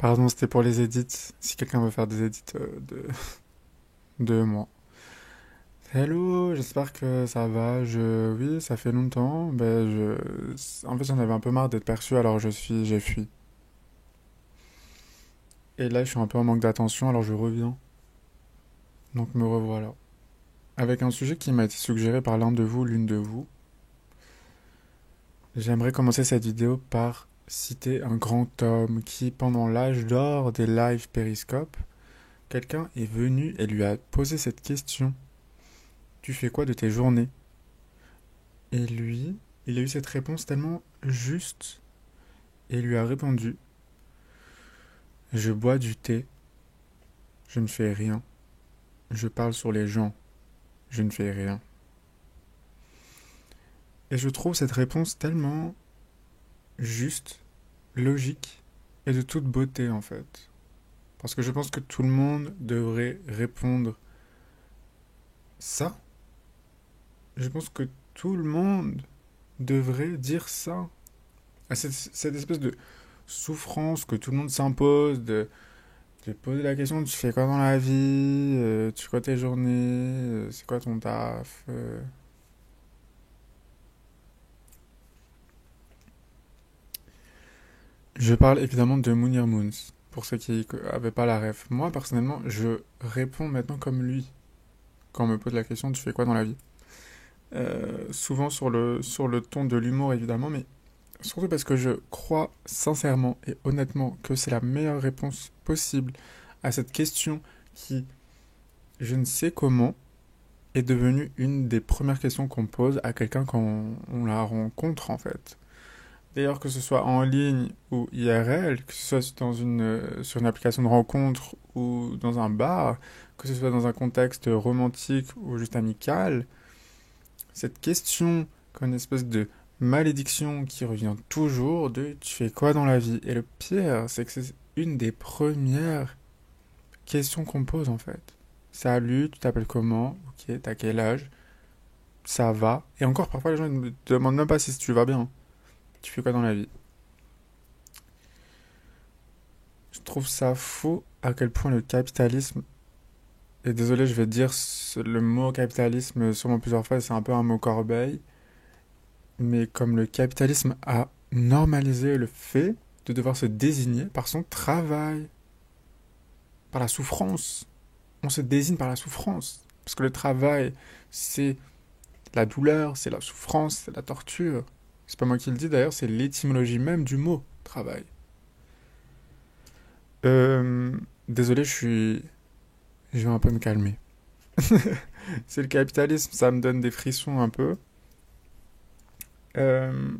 Pardon, c'était pour les edits. Si quelqu'un veut faire des edits de moi. Hello, j'espère que ça va. Oui, ça fait longtemps. En fait, j'en avais un peu marre d'être perçu, alors j'ai fui. Et là, je suis un peu en manque d'attention, alors je reviens. Donc me revoilà. Avec un sujet qui m'a été suggéré par l'un de vous, l'une de vous. J'aimerais commencer cette vidéo par citer un grand homme qui, pendant l'âge d'or des lives Periscope, quelqu'un est venu et lui a posé cette question. Tu fais quoi de tes journées? Et lui, il a eu cette réponse tellement juste et lui a répondu: je bois du thé, je ne fais rien. Je parle sur les gens, je ne fais rien. Et je trouve cette réponse tellement juste, logique et de toute beauté en fait. Parce que je pense que tout le monde devrait répondre ça. Je pense que tout le monde devrait dire ça. À cette espèce de souffrance que tout le monde s'impose de poser la question: tu fais quoi dans la vie, tu fais quoi tes journées, c'est quoi ton taf. Je parle évidemment de Mounir Moons, pour ceux qui n'avaient pas la ref. Moi, personnellement, je réponds maintenant comme lui, quand on me pose la question: tu fais quoi dans la vie. Souvent sur le ton de l'humour, évidemment, mais surtout parce que je crois sincèrement et honnêtement que c'est la meilleure réponse possible à cette question qui, je ne sais comment, est devenue une des premières questions qu'on pose à quelqu'un quand on la rencontre en fait. D'ailleurs, que ce soit en ligne ou IRL, que ce soit sur une application de rencontre ou dans un bar, que ce soit dans un contexte romantique ou juste amical, cette question comme une espèce de malédiction qui revient toujours de tu fais quoi dans la vie. Et le pire, c'est que c'est une des premières questions qu'on pose en fait. Salut, tu t'appelles comment? Ok, t'as quel âge? Ça va? Et encore, parfois les gens ne me demandent même pas si tu vas bien. Tu fais quoi dans la vie? Je trouve ça fou à quel point le capitalisme, et désolé, je vais dire le mot capitalisme sûrement plusieurs fois, c'est un peu un mot corbeille, mais comme le capitalisme a normalisé le fait de devoir se désigner par son travail, par la souffrance. On se désigne par la souffrance. Parce que le travail, c'est la douleur, c'est la souffrance, c'est la torture. C'est pas moi qui le dis d'ailleurs, c'est l'étymologie même du mot travail. Euh, Désolé, je vais un peu me calmer. C'est le capitalisme, ça me donne des frissons un peu. Euh,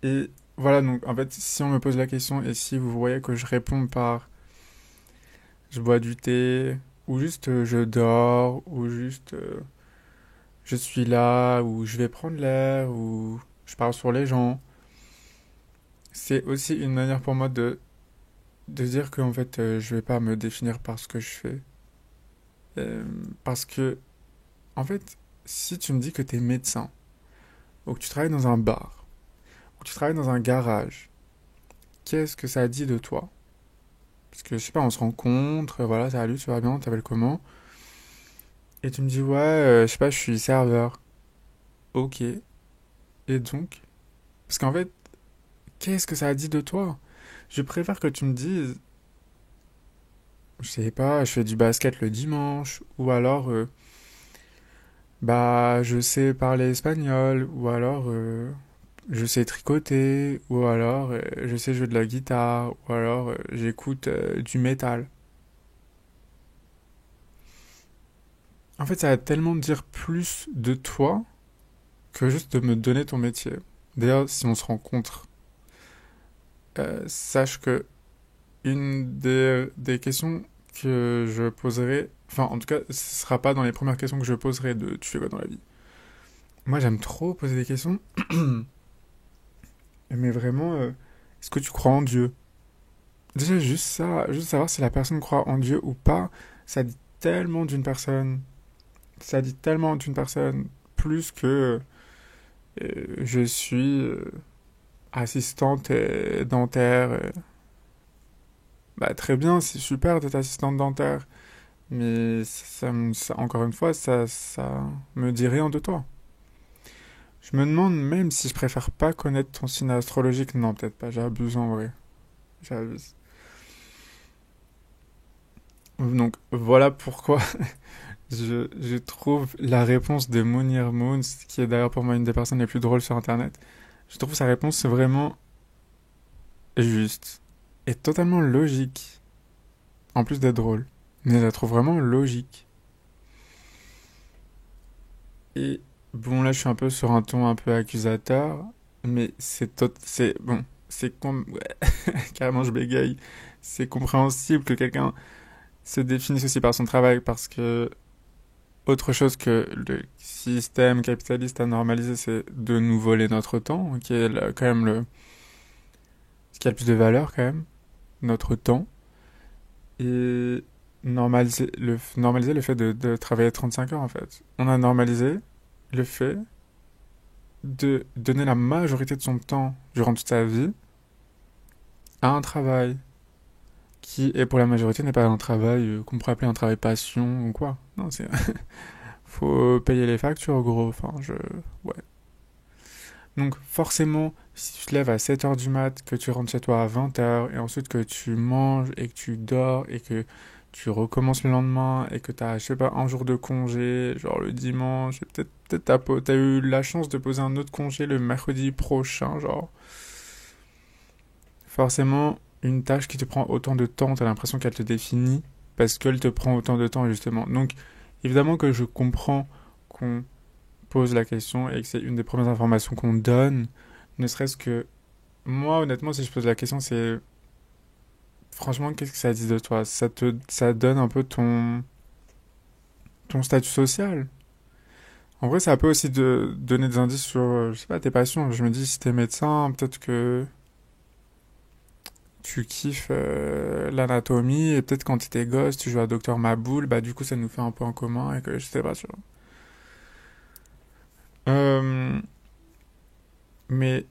et voilà, donc en fait, si on me pose la question et si vous voyez que je réponds par je bois du thé, ou juste je dors, ou juste je suis là, ou je vais prendre l'air, ou je parle sur les gens, c'est aussi une manière pour moi de dire qu'en fait, je vais pas me définir par ce que je fais. Euh, Parce que, en fait, si tu me dis que tu es médecin, ou que tu travailles dans un bar, ou que tu travailles dans un garage, qu'est-ce que ça dit de toi? Parce que, je sais pas, on se rencontre, voilà, salut, tu vas bien, t'appelles comment? Et tu me dis, ouais, je sais pas, je suis serveur. Ok. Et donc? Parce qu'en fait, qu'est-ce que ça a dit de toi? Je préfère que tu me dises, je sais pas, je fais du basket le dimanche, ou alors, bah, je sais parler espagnol, ou alors, je sais tricoter, ou alors, je sais jouer de la guitare, ou alors, j'écoute du métal. En fait, ça va tellement dire plus de toi que juste de me donner ton métier. D'ailleurs, si on se rencontre, sache que une des questions que je poserai, enfin en tout cas ce sera pas dans les premières questions que je poserai de tu fais quoi dans la vie. Moi j'aime trop poser des questions, mais vraiment, est-ce que tu crois en Dieu? Déjà juste ça, juste savoir si la personne croit en Dieu ou pas, ça dit tellement d'une personne, ça dit tellement d'une personne, plus que je suis assistante dentaire. Bah très bien, c'est super d'être assistante dentaire, mais encore une fois, ça me dit rien de toi. Je me demande même si je préfère pas connaître ton signe astrologique. Non, peut-être pas, j'abuse en vrai. J'abuse. Donc voilà pourquoi je trouve la réponse de Mounir Moons, qui est d'ailleurs pour moi une des personnes les plus drôles sur Internet, je trouve sa réponse vraiment juste et totalement logique, en plus d'être drôle. Mais je la trouve vraiment logique. Et bon, là je suis un peu sur un ton un peu accusateur, mais c'est bon, ouais, carrément je bégaye. C'est compréhensible que quelqu'un se définisse aussi par son travail parce que autre chose que le système capitaliste a normalisé, c'est de nous voler notre temps, qui est quand même ce qui a le plus de valeur quand même, notre temps, et normaliser le fait de travailler 35 heures en fait. On a normalisé le fait de donner la majorité de son temps durant toute sa vie à un travail qui, et pour la majorité, n'est pas un travail qu'on pourrait appeler un travail passion ou quoi. Non, c'est faut payer les factures, gros. Enfin, ouais. Donc, forcément, si tu te lèves à 7 heures du mat, que tu rentres chez toi à 20 heures et ensuite que tu manges et que tu dors, et que tu recommences le lendemain, et que t'as, je sais pas, un jour de congé, genre le dimanche, et peut-être t'as eu la chance de poser un autre congé le mercredi prochain, genre. Forcément, une tâche qui te prend autant de temps, t'as l'impression qu'elle te définit, parce qu'elle te prend autant de temps, justement. Donc, évidemment que je comprends qu'on pose la question et que c'est une des premières informations qu'on donne, ne serait-ce que moi, honnêtement, si je pose la question, c'est franchement, qu'est-ce que ça dit de toi? Ça donne un peu ton statut social. En vrai, ça peut aussi donner des indices sur, je sais pas, tes passions. Je me dis, si t'es médecin, peut-être que tu kiffes l'anatomie et peut-être quand t'étais gosse, tu joues à Docteur Maboul, bah du coup, ça nous fait un peu en commun et que je sais pas, tu vois. Euh, mais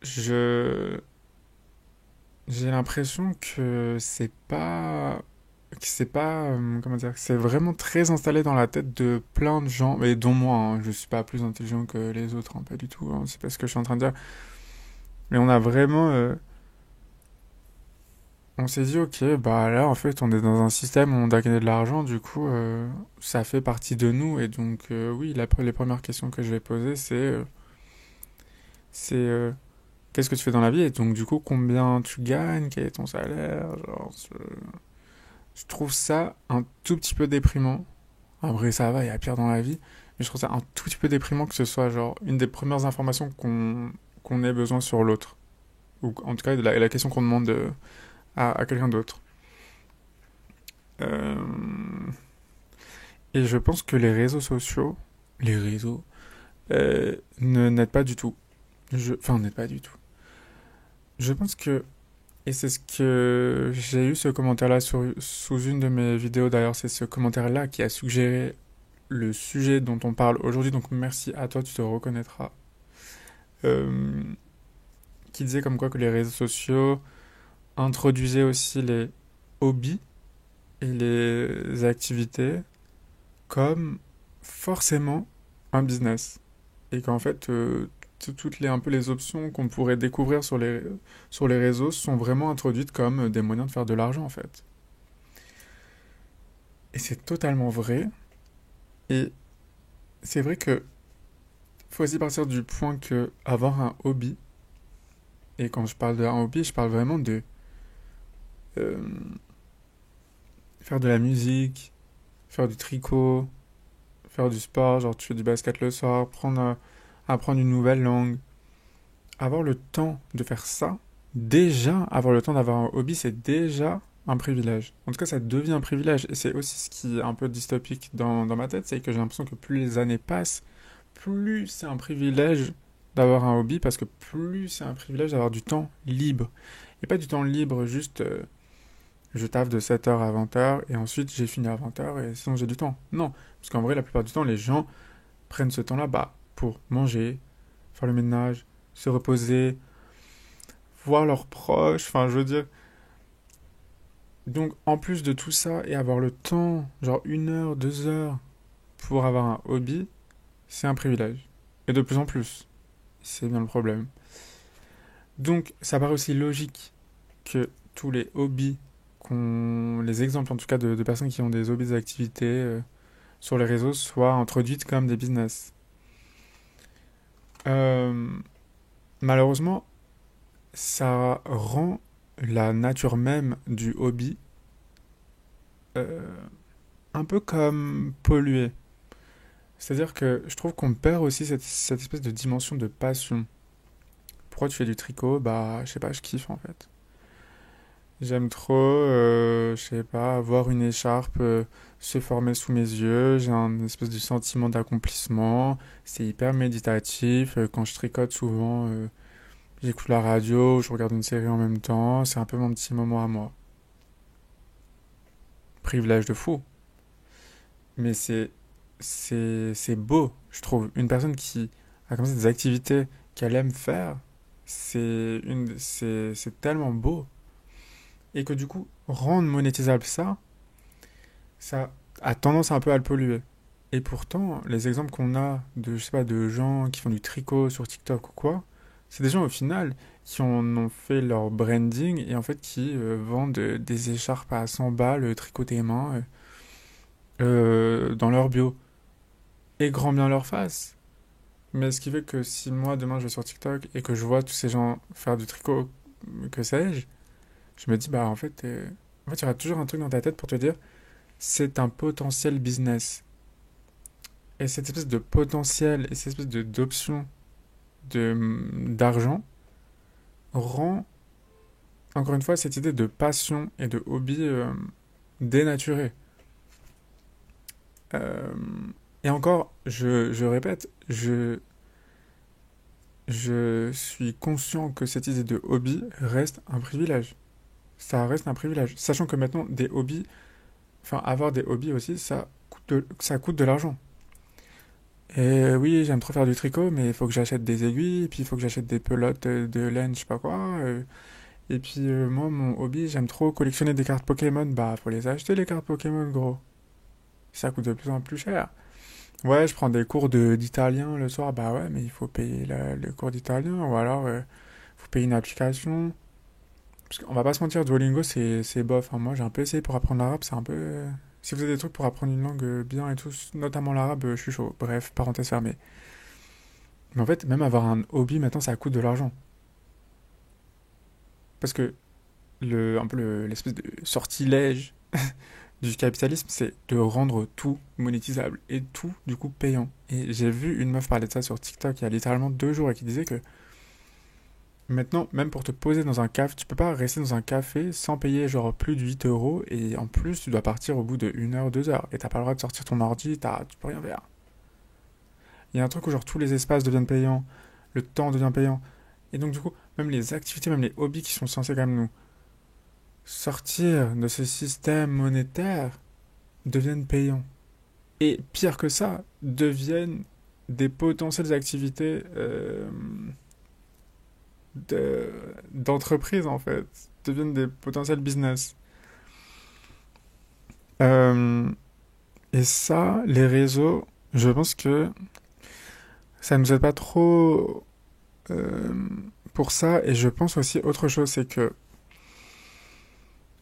je j'ai l'impression que c'est pas comment dire, que c'est vraiment très installé dans la tête de plein de gens, et dont moi, hein. Je suis pas plus intelligent que les autres, hein, pas du tout, hein, c'est pas ce que je suis en train de dire. Mais on a vraiment, on s'est dit, ok, bah là, en fait, on est dans un système où on doit gagner de l'argent, du coup, ça fait partie de nous, et donc, oui, les premières questions que je vais poser, c'est qu'est-ce que tu fais dans la vie, et donc, du coup, combien tu gagnes, quel est ton salaire, genre, je trouve ça un tout petit peu déprimant. Après, ça va, il y a pire dans la vie. Mais je trouve ça un tout petit peu déprimant que ce soit genre une des premières informations qu'on ait besoin sur l'autre. Ou en tout cas, la question qu'on demande à quelqu'un d'autre. Euh, et je pense que les réseaux sociaux, les réseaux, ne n'aident pas du tout. Enfin, n'aident pas du tout. Je pense que, et c'est ce que j'ai eu ce commentaire-là sous une de mes vidéos d'ailleurs, c'est ce commentaire-là qui a suggéré le sujet dont on parle aujourd'hui, donc merci à toi, tu te reconnaîtras. Euh, qui disait comme quoi que les réseaux sociaux introduisaient aussi les hobbies et les activités comme forcément un business. Et qu'en fait, toutes un peu les options qu'on pourrait découvrir sur les réseaux sont vraiment introduites comme des moyens de faire de l'argent en fait. Et c'est totalement vrai. Et c'est vrai que faut aussi partir du point que avoir un hobby, et quand je parle d'un hobby, je parle vraiment de euh, faire de la musique, faire du tricot, faire du sport, genre tu fais du basket le soir, apprendre une nouvelle langue. Avoir le temps de faire ça, déjà, avoir le temps d'avoir un hobby, c'est déjà un privilège. En tout cas, ça devient un privilège. Et c'est aussi ce qui est un peu dystopique dans ma tête, c'est que j'ai l'impression que plus les années passent, plus c'est un privilège d'avoir un hobby, parce que plus c'est un privilège d'avoir du temps libre. Et pas du temps libre juste je taffe de 7 heures à 20 heures et ensuite j'ai fini à 20 heures et sinon j'ai du temps. Non, parce qu'en vrai, la plupart du temps, les gens prennent ce temps-là bah, pour manger, faire le ménage, se reposer, voir leurs proches, enfin, je veux dire. Donc, en plus de tout ça, et avoir le temps, genre 1 heure, 2 heures, pour avoir un hobby, c'est un privilège. Et de plus en plus. C'est bien le problème. Donc, ça paraît aussi logique que tous les hobbies, les exemples en tout cas de personnes qui ont des hobbies, des activités sur les réseaux soient introduites comme des business. Euh, Malheureusement, ça rend la nature même du hobby euh, un peu comme polluée. C'est-à-dire que je trouve qu'on perd aussi cette espèce de dimension de passion. Pourquoi tu fais du tricot? Bah, je sais pas, je kiffe en fait. J'aime trop, je sais pas, avoir une écharpe se former sous mes yeux. J'ai un espèce de sentiment d'accomplissement. C'est hyper méditatif. Quand je tricote, souvent, j'écoute la radio, je regarde une série en même temps. C'est un peu mon petit moment à moi. Privilège de fou. Mais c'est beau, je trouve. Une personne qui a comme ça des activités qu'elle aime faire, c'est tellement beau. Et que du coup, rendre monétisable ça a tendance un peu à le polluer. Et pourtant, les exemples qu'on a de, je sais pas, de gens qui font du tricot sur TikTok ou quoi, c'est des gens au final qui en ont fait leur branding et en fait qui vendent des écharpes à 100 balles tricotées main dans leur bio. Et grand bien leur face. Mais ce qui fait que si moi demain je vais sur TikTok et que je vois tous ces gens faire du tricot, que sais-je, je me dis bah en fait il y aura toujours un truc dans ta tête pour te dire c'est un potentiel business. Et cette espèce de potentiel et cette espèce d'option d'argent rend, encore une fois, cette idée de passion et de hobby dénaturée. Euh, et encore, je répète, je suis conscient que cette idée de hobby reste un privilège. Ça reste un privilège. Sachant que maintenant, des hobbies, enfin, avoir des hobbies aussi, ça coûte de l'argent. Et oui, j'aime trop faire du tricot, mais il faut que j'achète des aiguilles, puis il faut que j'achète des pelotes de laine, je sais pas quoi. Et puis moi, mon hobby, j'aime trop collectionner des cartes Pokémon. Bah, faut les acheter les cartes Pokémon, gros. Ça coûte de plus en plus cher. Ouais, je prends des cours d'italien le soir. Bah ouais, mais il faut payer le cours d'italien. Ou alors, faut payer une application. Parce qu'on va pas se mentir, Duolingo, c'est bof, hein. Moi, j'ai un peu essayé pour apprendre l'arabe, c'est un peu... Si vous avez des trucs pour apprendre une langue bien et tout, notamment l'arabe, je suis chaud. Bref, parenthèse fermée. Mais en fait, même avoir un hobby, maintenant, ça coûte de l'argent. Parce que un peu l'espèce de sortilège du capitalisme, c'est de rendre tout monétisable et tout, du coup, payant. Et j'ai vu une meuf parler de ça sur TikTok il y a littéralement 2 jours et qui disait que maintenant, même pour te poser dans un café, tu peux pas rester dans un café sans payer genre plus de 8 euros et en plus tu dois partir au bout de 1 heure, 2 heures et t'as pas le droit de sortir ton ordi, tu peux rien faire. Il y a un truc où genre tous les espaces deviennent payants, le temps devient payant et donc du coup, même les activités, même les hobbies qui sont censés quand même nous sortir de ce système monétaire deviennent payants. Et pire que ça, deviennent des potentielles activités d'entreprise en fait, deviennent des potentiels business. Euh, et ça, les réseaux, je pense que ça nous aide pas trop euh, pour ça. Et je pense aussi autre chose, c'est que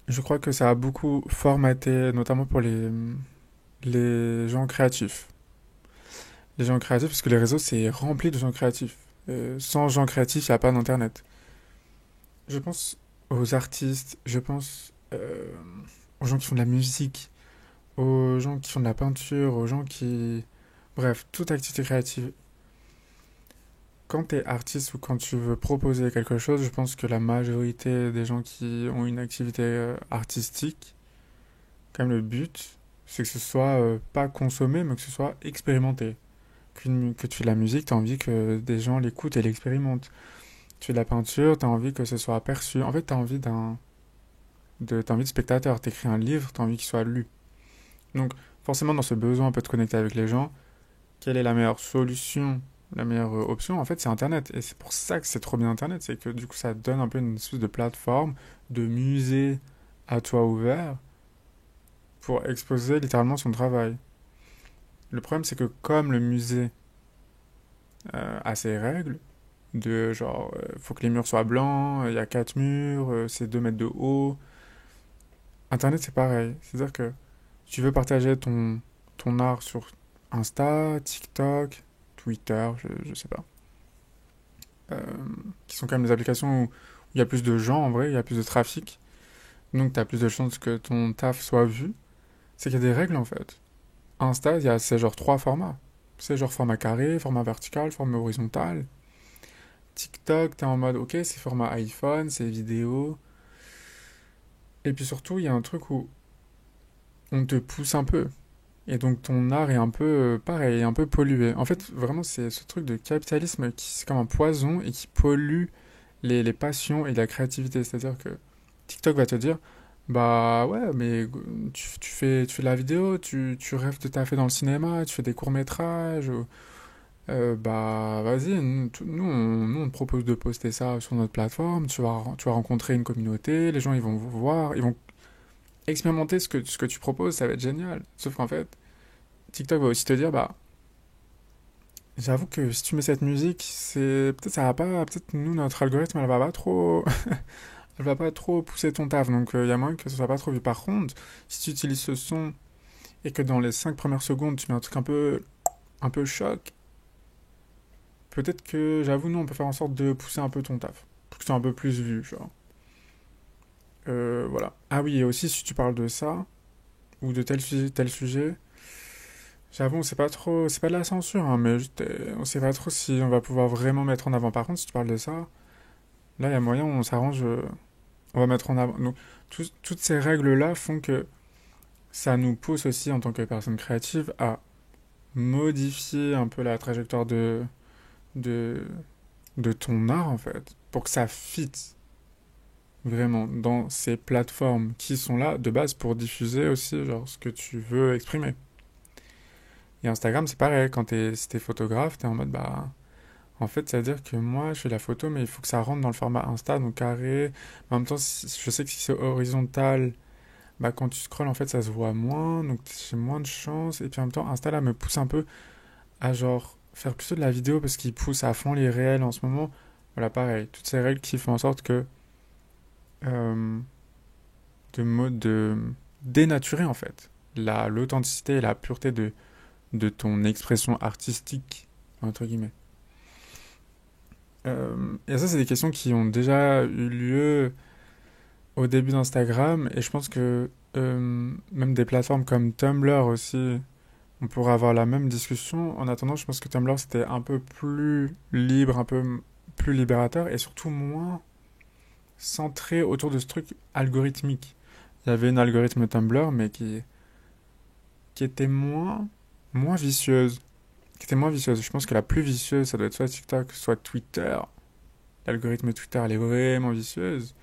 je crois que ça a beaucoup formaté, notamment pour les gens créatifs. Les gens créatifs, parce que les réseaux, c'est rempli de gens créatifs. Sans gens créatifs, il n'y a pas d'internet. Je pense aux artistes, je pense aux gens qui font de la musique, aux gens qui font de la peinture, aux gens qui... Bref, toute activité créative. Quand tu es artiste ou quand tu veux proposer quelque chose, je pense que la majorité des gens qui ont une activité artistique, quand même le but, c'est que ce soit pas consommé, mais que ce soit expérimenté. Que tu fais de la musique, tu as envie que des gens l'écoutent et l'expérimentent. Tu fais de la peinture, tu as envie que ce soit aperçu. En fait, tu as envie t'as envie de spectateur. Tu écris un livre, tu as envie qu'il soit lu. Donc, forcément, dans ce besoin un peu de connecter avec les gens, quelle est la meilleure solution la meilleure option, en fait, c'est Internet. Et c'est pour ça que c'est trop bien Internet. C'est que du coup, ça donne un peu une espèce de plateforme, de musée à toit ouvert pour exposer littéralement son travail. Le problème, c'est que comme le musée a ses règles, de genre, faut que les murs soient blancs, il y a 4 murs, c'est 2 mètres de haut. Internet, c'est pareil. C'est-à-dire que tu veux partager ton art sur Insta, TikTok, Twitter, je sais pas. euh, qui sont quand même des applications où il y a plus de gens en vrai, il y a plus de trafic. Donc tu as plus de chances que ton taf soit vu. C'est qu'il y a des règles en fait. Insta, c'est genre trois formats. C'est genre format carré, format vertical, format horizontal. TikTok, t'es en mode ok, c'est format iPhone, c'est vidéo. Et puis surtout, il y a un truc où on te pousse un peu. Et donc ton art est un peu pareil, un peu pollué. En fait, vraiment, c'est ce truc de capitalisme qui c'est comme un poison et qui pollue les passions et la créativité. C'est-à-dire que TikTok va te dire, bah ouais, mais tu fais de la vidéo, tu rêves de taffer dans le cinéma, tu fais des courts-métrages, bah vas-y, nous, on te propose de poster ça sur notre plateforme, tu vas rencontrer une communauté, les gens ils vont vous voir, ils vont expérimenter ce que tu proposes, ça va être génial. Sauf qu'en fait, TikTok va aussi te dire, bah j'avoue que si tu mets cette musique, c'est peut-être ça va pas, peut-être nous notre algorithme elle va pas trop, elle va pas trop pousser ton taf, donc il y a moyen que ce soit pas trop vu. Par contre, si tu utilises ce son et que dans les 5 premières secondes tu mets un truc un peu choc, peut-être que j'avoue nous on peut faire en sorte de pousser un peu ton taf, pour que tu sois un peu plus vu, genre. Voilà. Ah oui, et aussi si tu parles de ça ou de tel sujet, j'avoue, c'est pas de la censure, hein, mais juste, on sait pas trop si on va pouvoir vraiment mettre en avant. Par contre, si tu parles de ça, là, il y a moyen, on s'arrange, on va mettre en avant. Donc, toutes ces règles-là font que ça nous pousse aussi, en tant que personne créative, à modifier un peu la trajectoire de, de ton art, en fait, pour que ça fitte vraiment dans ces plateformes qui sont là de base pour diffuser aussi, genre, ce que tu veux exprimer. Et Instagram, c'est pareil, si t'es photographe, t'es en mode, bah, en fait, ça veut dire que moi, je fais la photo, mais il faut que ça rentre dans le format Insta, donc carré. En même temps, je sais que si c'est horizontal, bah, quand tu scrolles, en fait, ça se voit moins, donc j'ai moins de chance. Et puis en même temps, Insta, là, me pousse un peu à, genre, faire plutôt de la vidéo parce qu'il pousse à fond les réels en ce moment. Voilà, pareil, toutes ces règles qui font en sorte que, euh, de dénaturer, en fait, l'authenticité et la pureté de ton expression artistique, entre guillemets. Et ça, c'est des questions qui ont déjà eu lieu au début d'Instagram, et je pense que même des plateformes comme Tumblr aussi, on pourrait avoir la même discussion. En attendant, je pense que Tumblr, c'était un peu plus libre, un peu plus libérateur, et surtout moins centré autour de ce truc algorithmique. Il y avait une algorithme Tumblr, mais qui était moins vicieuse. Qui était moins vicieuse. Je pense que la plus vicieuse, ça doit être soit TikTok, soit Twitter. L'algorithme Twitter, elle est vraiment vicieuse.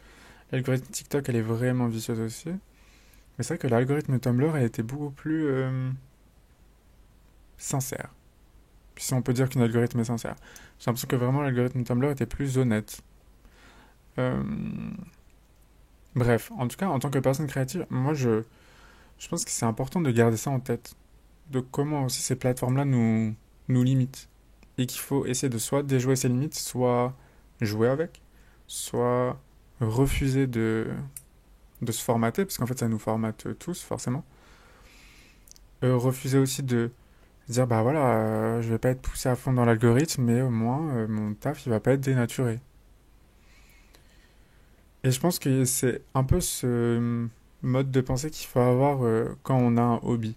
L'algorithme TikTok, elle est vraiment vicieuse aussi. Mais c'est vrai que l'algorithme Tumblr, elle était beaucoup plus sincère. Puis si on peut dire qu'un algorithme est sincère. J'ai l'impression que vraiment l'algorithme Tumblr était plus honnête. Euh, Bref, en tout cas, en tant que personne créative, moi je pense que c'est important de garder ça en tête. De comment aussi ces plateformes-là nous limitent. Et qu'il faut essayer de soit déjouer ces limites, soit jouer avec, soit refuser de se formater, parce qu'en fait ça nous formate tous forcément. Refuser aussi de dire bah voilà, je vais pas être poussé à fond dans l'algorithme, mais au moins mon taf il va pas être dénaturé. Et je pense que c'est un peu ce mode de pensée qu'il faut avoir quand on a un hobby.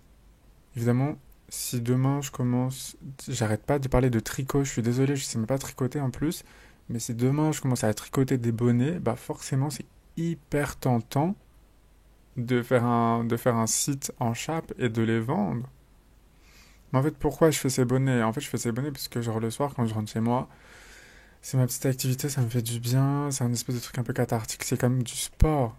Évidemment, si demain je commence, j'arrête pas de parler de tricot, je suis désolé, je sais même pas tricoter en plus, mais si demain je commence à tricoter des bonnets, bah forcément c'est hyper tentant de faire un site en chape et de les vendre. Mais en fait, pourquoi je fais ces bonnets? En fait, je fais ces bonnets parce que genre le soir quand je rentre chez moi, c'est ma petite activité, ça me fait du bien, c'est un espèce de truc un peu cathartique, c'est comme du sport.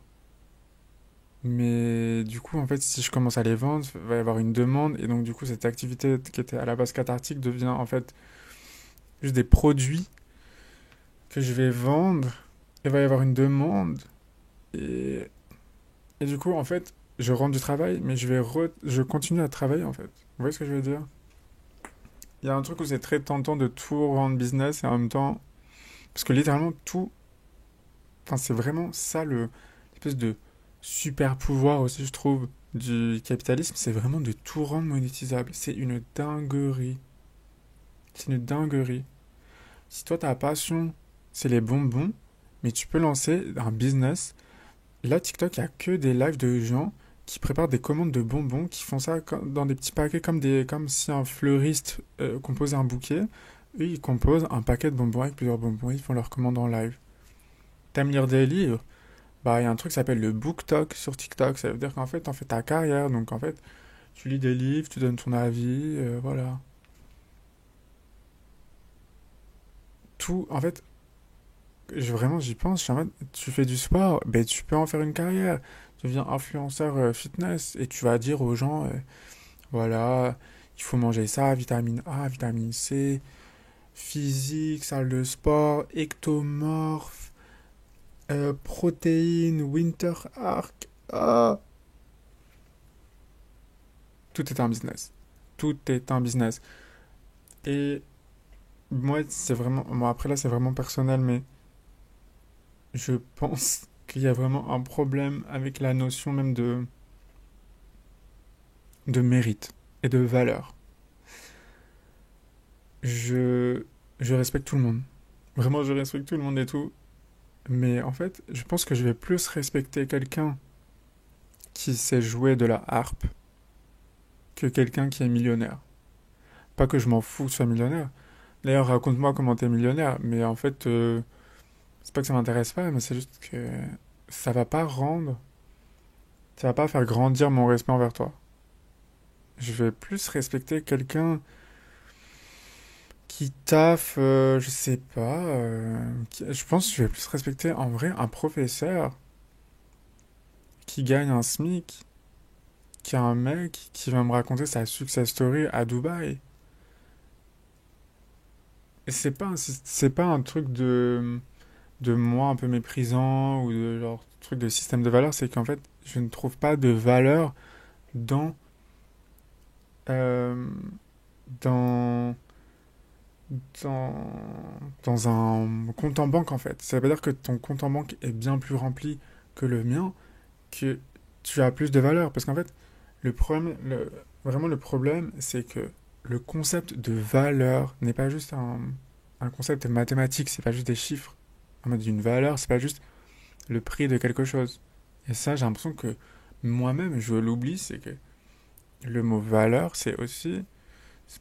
Mais du coup, en fait, si je commence à les vendre, il va y avoir une demande, et donc du coup, cette activité qui était à la base cathartique devient en fait juste des produits que je vais vendre. Il va y avoir une demande. Et, et du coup, en fait, je rentre du travail, mais je continue à travailler, en fait. Vous voyez ce que je veux dire? Il y a un truc où c'est très tentant de tout rendre business et en même temps... Parce que littéralement, tout... Enfin, c'est vraiment ça, l'espèce de super pouvoir aussi, je trouve, du capitalisme. C'est vraiment de tout rendre monétisable. C'est une dinguerie. C'est une dinguerie. Si toi, ta passion, c'est les bonbons, mais tu peux lancer un business. Là, TikTok, il n'y a que des lives de gens qui préparent des commandes de bonbons, qui font ça dans des petits paquets comme si un fleuriste composait un bouquet. Eux, ils composent un paquet de bonbons avec plusieurs bonbons, ils font leurs commandes en live. T'aimes lire des livres? Bah, il y a un truc qui s'appelle le BookTok sur TikTok. Ça veut dire qu'en fait, t'en fais ta carrière. Donc, en fait, tu lis des livres, tu donnes ton avis, voilà. Tout, en fait, vraiment, j'y pense. Je suis en mode, tu fais du sport, ben, tu peux en faire une carrière. Tu deviens influenceur fitness et tu vas dire aux gens, voilà, il faut manger ça, vitamine A, vitamine C, physique, salle de sport, ectomorphe, protéines, winter arc. Ah, tout est un business. Tout est un business. Et moi, c'est vraiment, moi après là, c'est vraiment personnel, mais je pense qu'il y a vraiment un problème avec la notion même de mérite et de valeur. Je, je respecte tout le monde. Vraiment, je respecte tout le monde et tout. Mais en fait, je pense que je vais plus respecter quelqu'un qui sait jouer de la harpe que quelqu'un qui est millionnaire. Pas que je m'en fous que tu sois millionnaire. D'ailleurs, raconte-moi comment t'es millionnaire. Mais en fait, c'est pas que ça m'intéresse pas, mais c'est juste que ça va pas rendre, ça va pas faire grandir mon respect envers toi. Je vais plus respecter quelqu'un qui taffe, je sais pas. Je pense que je vais plus respecter en vrai un professeur qui gagne un SMIC qu'un mec qui va me raconter sa success story à Dubaï. Et c'est pas un truc de moi un peu méprisant ou de genre truc de système de valeur, c'est qu'en fait, je ne trouve pas de valeur dans euh, dans dans dans un compte en banque en fait. Ça veut dire que ton compte en banque est bien plus rempli que le mien, que tu as plus de valeur parce qu'en fait, vraiment le problème, c'est que le concept de valeur n'est pas juste un concept mathématique, c'est pas juste des chiffres. En mode une valeur, c'est pas juste le prix de quelque chose. Et ça, j'ai l'impression que moi-même, je l'oublie, c'est que le mot valeur, c'est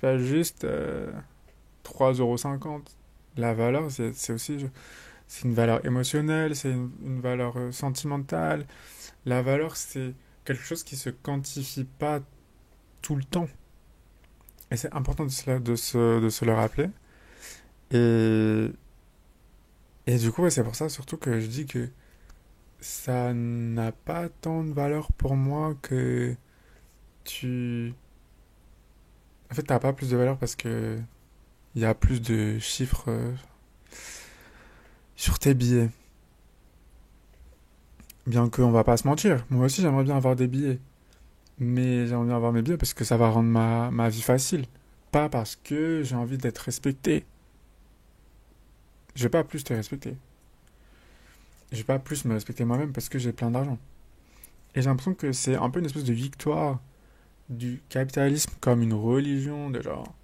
pas juste 3,50 €. La valeur, c'est aussi, c'est une valeur émotionnelle, c'est une valeur sentimentale. La valeur, c'est quelque chose qui se quantifie pas tout le temps. Et c'est important de se le rappeler. Et, et du coup, ouais, c'est pour ça surtout que je dis que ça n'a pas tant de valeur pour moi que tu... En fait, t'as pas plus de valeur parce que il y a plus de chiffres sur tes billets. Bien qu'on va pas se mentir, moi aussi j'aimerais bien avoir des billets. Mais j'aimerais bien avoir mes billets parce que ça va rendre ma vie facile. Pas parce que j'ai envie d'être respecté. Je vais pas plus te respecter. Je vais pas plus me respecter moi-même parce que j'ai plein d'argent. Et j'ai l'impression que c'est un peu une espèce de victoire du capitalisme comme une religion de genre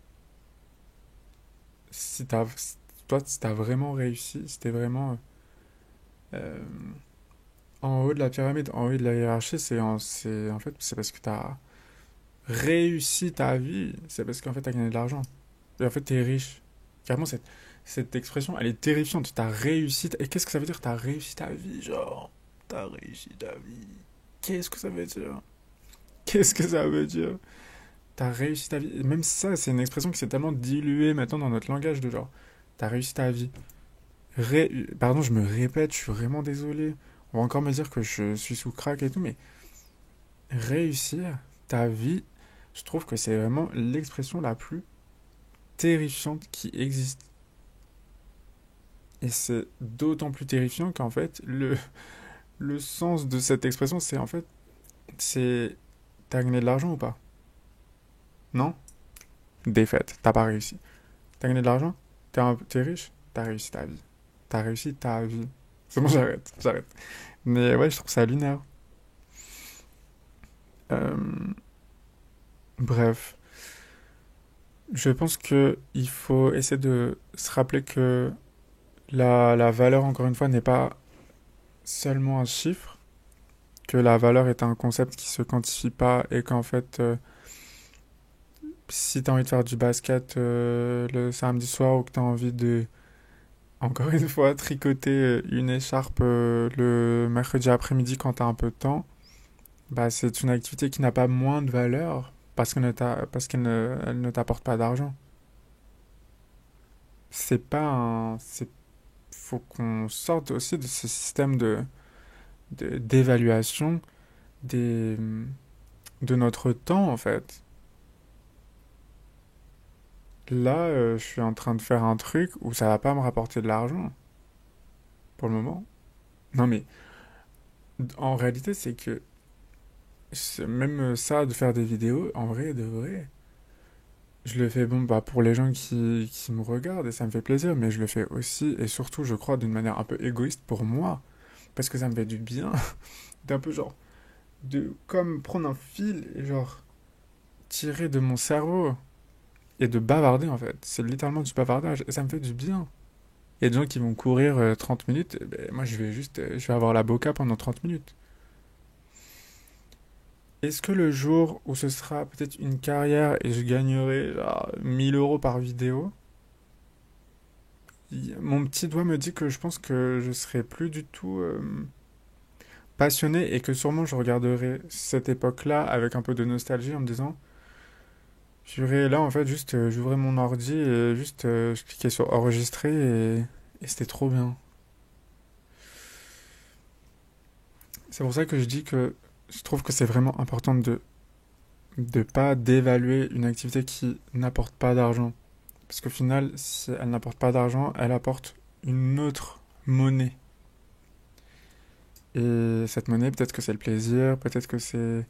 si t'as toi si t'as vraiment réussi, si t'es vraiment euh, en haut de la pyramide, en haut de la hiérarchie, c'est en fait c'est parce que t'as réussi ta vie, c'est parce qu'en fait t'as gagné de l'argent. Et en fait t'es riche. Carrément cette expression, elle est terrifiante. T'as réussi. Et qu'est-ce que ça veut dire? T'as réussi ta vie, genre. T'as réussi ta vie. Qu'est-ce que ça veut dire? Qu'est-ce que ça veut dire? T'as réussi ta vie. Même ça, c'est une expression qui s'est tellement diluée maintenant dans notre langage de genre. T'as réussi ta vie. Pardon, je me répète, je suis vraiment désolé. On va encore me dire que je suis sous crack et tout, mais réussir ta vie, je trouve que c'est vraiment l'expression la plus terrifiante qui existe. Et c'est d'autant plus terrifiant qu'en fait, le sens de cette expression, c'est en fait, c'est t'as gagné de l'argent ou pas? Non? Défaite, t'as pas réussi. T'as gagné de l'argent? T'es riche? T'as réussi ta vie. T'as réussi ta vie. C'est bon, j'arrête. Mais ouais, je trouve ça lunaire. Euh, bref, je pense que il faut essayer de se rappeler que la valeur, encore une fois, n'est pas seulement un chiffre, que la valeur est un concept qui se quantifie pas et qu'en fait, si t'as envie de faire du basket le samedi soir ou que t'as envie de, encore une fois, tricoter une écharpe le mercredi après-midi quand t'as un peu de temps, bah c'est une activité qui n'a pas moins de valeur parce qu'elle elle ne t'apporte pas d'argent. C'est pas un, c'est, faut qu'on sorte aussi de ce système d'évaluation des, de notre temps en fait. Là, je suis en train de faire un truc où ça va pas me rapporter de l'argent pour le moment. Non mais en réalité, c'est que même ça de faire des vidéos, en vrai, de vrai, je le fais bon bah pour les gens qui me regardent et ça me fait plaisir, mais je le fais aussi et surtout, je crois, d'une manière un peu égoïste pour moi parce que ça me fait du bien d'un peu genre de comme prendre un fil et genre tirer de mon cerveau et de bavarder en fait. C'est littéralement du bavardage et ça me fait du bien. Il y a des gens qui vont courir 30 minutes, et ben, moi je vais juste je vais avoir la boca pendant 30 minutes. Est-ce que le jour où ce sera peut-être une carrière et je gagnerai genre, 1000 euros par vidéo, mon petit doigt me dit que je pense que je serai plus du tout passionné et que sûrement je regarderai cette époque-là avec un peu de nostalgie en me disant j'aurais là en fait juste j'ouvrais mon ordi et juste je cliquais sur enregistrer et c'était trop bien. C'est pour ça que je dis que je trouve que c'est vraiment important de pas dévaluer une activité qui n'apporte pas d'argent. Parce qu'au final, si elle n'apporte pas d'argent, elle apporte une autre monnaie. Et cette monnaie, peut-être que c'est le plaisir, peut-être que c'est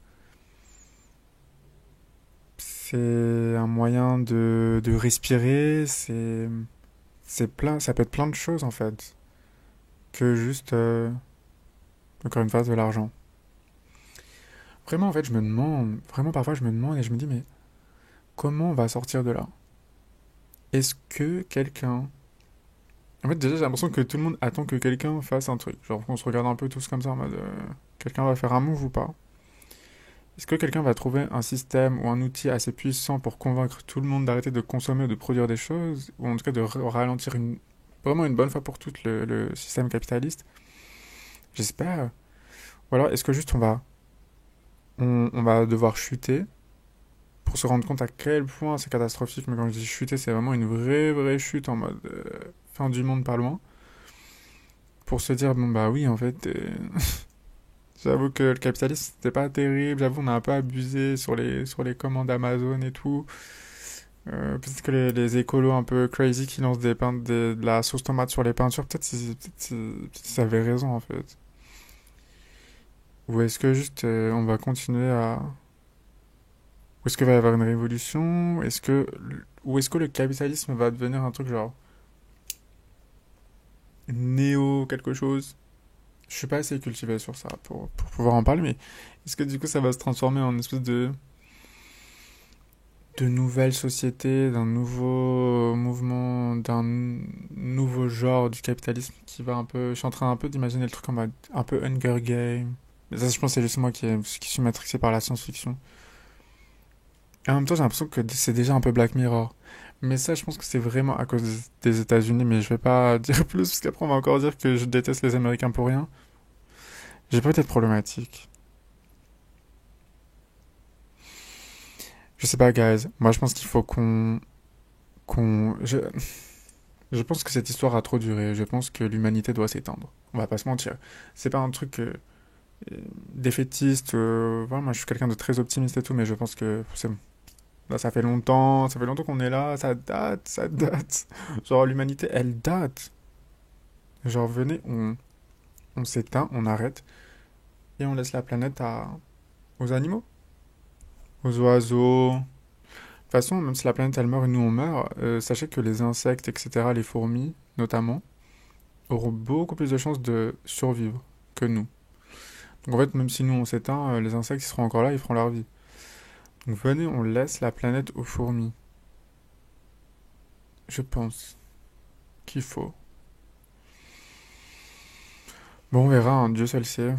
un moyen de respirer, c'est plein, ça peut être plein de choses en fait, que juste encore une fois de l'argent. Vraiment en fait, je me demande, vraiment parfois je me demande et je me dis mais comment on va sortir de là? Est-ce que quelqu'un En fait, déjà, j'ai l'impression que tout le monde attend que quelqu'un fasse un truc. Genre, on se regarde un peu tous comme ça en mode quelqu'un va faire un move ou pas? Est-ce que quelqu'un va trouver un système ou un outil assez puissant pour convaincre tout le monde d'arrêter de consommer ou de produire des choses? Ou en tout cas de ralentir vraiment une bonne fois pour toutes le système capitaliste? J'espère. Ou alors, est-ce que juste on va devoir chuter pour se rendre compte à quel point c'est catastrophique? Mais quand je dis chuter, c'est vraiment une vraie chute en mode fin du monde pas loin. Pour se dire, bon bah oui, en fait, j'avoue que le capitalisme, c'était pas terrible. J'avoue, on a un peu abusé sur les commandes Amazon et tout. Peut-être que les écolos un peu crazy qui lancent de la sauce tomate sur les peintures, peut-être ils avaient raison en fait. Ou est-ce que juste on va continuer à... Ou est-ce qu'il va y avoir une révolution? Ou est-ce que le capitalisme va devenir un truc genre néo quelque chose? Je suis pas assez cultivé sur ça pour pouvoir en parler, mais est-ce que du coup ça va se transformer en une espèce de nouvelle société, d'un nouveau mouvement, d'un nouveau genre du capitalisme qui va un peu... Je suis en train un peu d'imaginer le truc en mode un peu Hunger Game. Mais ça, je pense que c'est juste moi qui suis matrixé par la science-fiction. Et en même temps, j'ai l'impression que c'est déjà un peu Black Mirror. Mais ça, je pense que c'est vraiment à cause des États-Unis, mais je vais pas dire plus, parce qu'après on va encore dire que je déteste les Américains pour rien. J'ai peut-être problématique. Je sais pas, guys. Moi, je pense qu'il faut qu'on... Je pense que cette histoire a trop duré. Je pense que l'humanité doit s'éteindre. On va pas se mentir. C'est pas un truc défaitiste. Voilà, moi, je suis quelqu'un de très optimiste et tout, mais je pense que c'est bon. Là, ça fait longtemps qu'on est là. Ça date. Genre, l'humanité, elle date. Genre, venez, on s'éteint, on arrête, et on laisse la planète aux animaux, aux oiseaux. De toute façon, même si la planète elle meurt et nous on meurt, sachez que les insectes, etc., les fourmis notamment, auront beaucoup plus de chances de survivre que nous. Donc en fait, même si nous on s'éteint, les insectes ils seront encore là, ils feront leur vie. Donc venez, on laisse la planète aux fourmis. Je pense qu'il faut. Bon, on verra, hein, Dieu seul sait.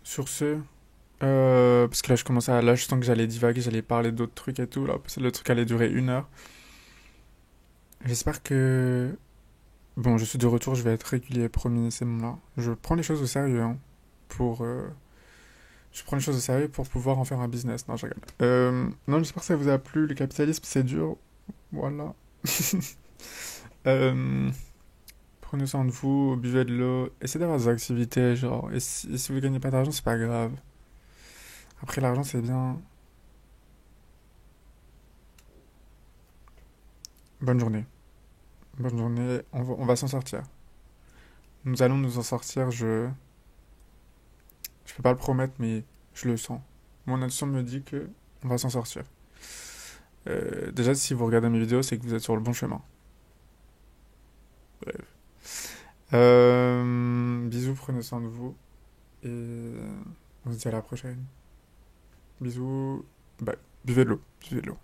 Sur ce, parce que là je commençais à... Là je sens que j'allais divaguer, j'allais parler d'autres trucs et tout, là, parce que le truc allait durer 1 heure. J'espère que... Bon, je suis de retour, je vais être régulier, promis, c'est bon là. Je prends les choses au sérieux, hein, pour... Je prends les choses au sérieux pour pouvoir en faire un business. Non, je rigole. Non, j'espère que ça vous a plu. Le capitalisme, c'est dur. Voilà. Euh, Prenez soin de vous, buvez de l'eau, essayez d'avoir des activités, genre, et si vous gagnez pas d'argent, c'est pas grave. Après, l'argent, c'est bien. Bonne journée. Bonne journée, on va s'en sortir. Nous allons nous en sortir, je peux pas le promettre, mais je le sens. Mon intuition me dit que on va s'en sortir. Déjà, si vous regardez mes vidéos, c'est que vous êtes sur le bon chemin. Bref. Bisous, prenez soin de vous, et on se dit à la prochaine. Bisous, bye. Buvez de l'eau, buvez de l'eau.